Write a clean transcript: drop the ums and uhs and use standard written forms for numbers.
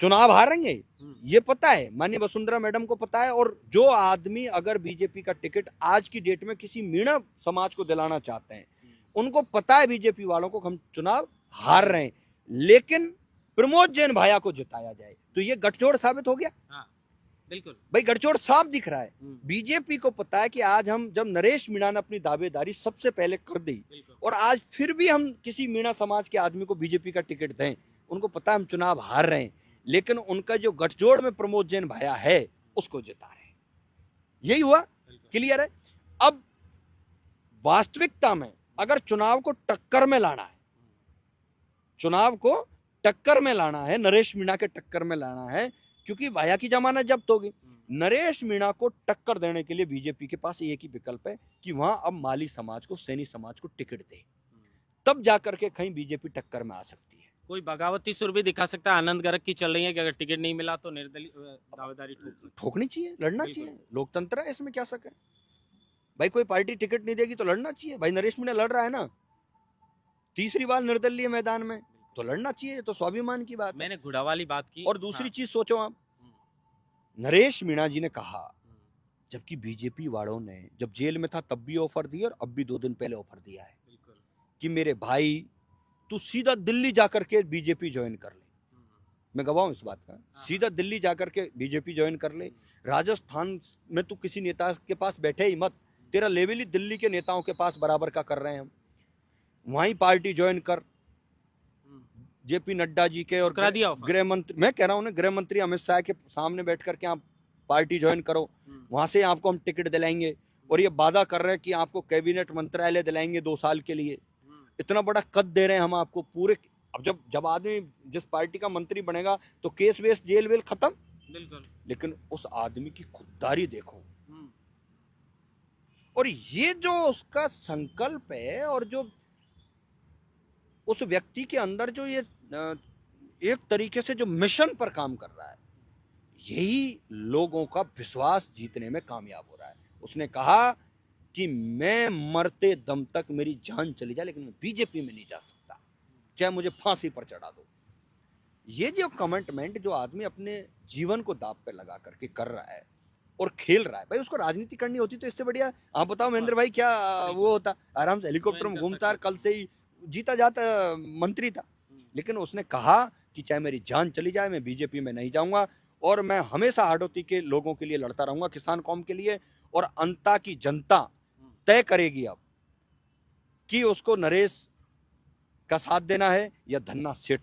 चुनाव हारेंगे, ये पता है, माननीय वसुंधरा मैडम को पता है। और जो आदमी अगर बीजेपी का टिकट आज की डेट में किसी मीणा समाज को दिलाना चाहते हैं, उनको पता है बीजेपी वालों को हम चुनाव हार रहे हैं, लेकिन प्रमोद जैन भाया को जिताया जाए, तो ये गठजोड़ साबित हो गया। हाँ, बिल्कुल भाई गठजोड़ साफ दिख रहा है। बीजेपी को पता है कि आज हम जब नरेश मीणा ने अपनी दावेदारी सबसे पहले कर दी और आज फिर भी हम किसी मीणा समाज के आदमी को बीजेपी का टिकट दें, उनको पता है हम चुनाव हार रहे हैं, लेकिन उनका जो गठजोड़ में प्रमोद जैन भाया है उसको जिता रहे हैं। यही हुआ, क्लियर है। अब वास्तविकता में अगर चुनाव को टक्कर में लाना है, चुनाव को टक्कर में लाना है, नरेश मीणा के टक्कर में लाना है, क्योंकि भाया की जमानत जब्त होगी, नरेश मीणा को टक्कर देने के लिए बीजेपी के पास एक ही विकल्प है कि वहां अब माली समाज को, सैनी समाज को टिकट दे, तब जाकर के कहीं बीजेपी टक्कर में आ सकती है। कोई बगावती सुर भी दिखा सकता है, आनंद गर्ग की चल रही है कि अगर टिकट नहीं मिला तो निर्दलीय दावेदारी ठोकनी चाहिए, लड़ना चाहिए, लोकतंत्र है, इसमें क्या शक है भाई। कोई पार्टी टिकट नहीं देगी तो लड़ना चाहिए भाई। नरेश मीणा लड़ रहा है ना तीसरी बार निर्दलीय मैदान में, तो लड़ना चाहिए, तो स्वाभिमान की बात। मैंने घुड़ा वाली बात की। और दूसरी चीज सोचो आप, नरेश मीणा जी ने कहा, जबकि बीजेपी वालों ने जब जेल में था तब भी ऑफर दिया और अब भी 2 दिन पहले ऑफर दिया है कि मेरे भाई तू सीधा दिल्ली जाकर के बीजेपी ज्वाइन कर ले। मैं गवाह हूं इस बात का, सीधा दिल्ली जाकर के बीजेपी ज्वाइन कर ले। राजस्थान में तू किसी नेता के पास बैठे ही मत, तेरा लेवल ही दिल्ली के नेताओं के पास बराबर का कर रहे हैं हम, वहीं पार्टी ज्वाइन कर। जेपी नड्डा जी के और गृह मंत्री, मैं कह रहा हूँ गृह मंत्री अमित शाह के सामने बैठ करके आप पार्टी ज्वाइन करो, वहां से आपको हम टिकट दिलाएंगे। और ये वादा कर रहे हैं कि आपको कैबिनेट मंत्रालय दिलाएंगे 2 साल के लिए, इतना बड़ा कद दे रहे हैं हम आपको पूरे। अब जब आदमी जिस पार्टी का मंत्री बनेगा तो केस वेस जेल वेल खत्म, बिल्कुल। लेकिन उस आदमी की खुददारी देखो, और ये जो उसका संकल्प है और जो उस व्यक्ति के अंदर जो ये एक तरीके से जो मिशन पर काम कर रहा है, यही लोगों का विश्वास जीतने में कामयाब हो रहा है। उसने कहा कि मैं मरते दम तक मेरी जान चली जाए लेकिन मैं बीजेपी में नहीं जा सकता, चाहे मुझे फांसी पर चढ़ा दो। ये जो कमिटमेंट जो आदमी अपने जीवन को दांव पे लगा करके कर रहा है और खेल रहा है, भाई उसको राजनीति करनी होती तो इससे बढ़िया, आप बताओ महेंद्र भाई, क्या वो होता, आराम से हेलीकॉप्टर में घूमता, कल से ही जीता जाता मंत्री था। लेकिन उसने कहा कि चाहे मेरी जान चली जाए मैं बीजेपी में नहीं जाऊंगा, और मैं हमेशा हाड़ौती के लोगों के लिए लड़ता रहूंगा, किसान कौम के लिए। और अंता की जनता तय करेगी अब कि उसको नरेश का साथ देना है या धन्ना सेठ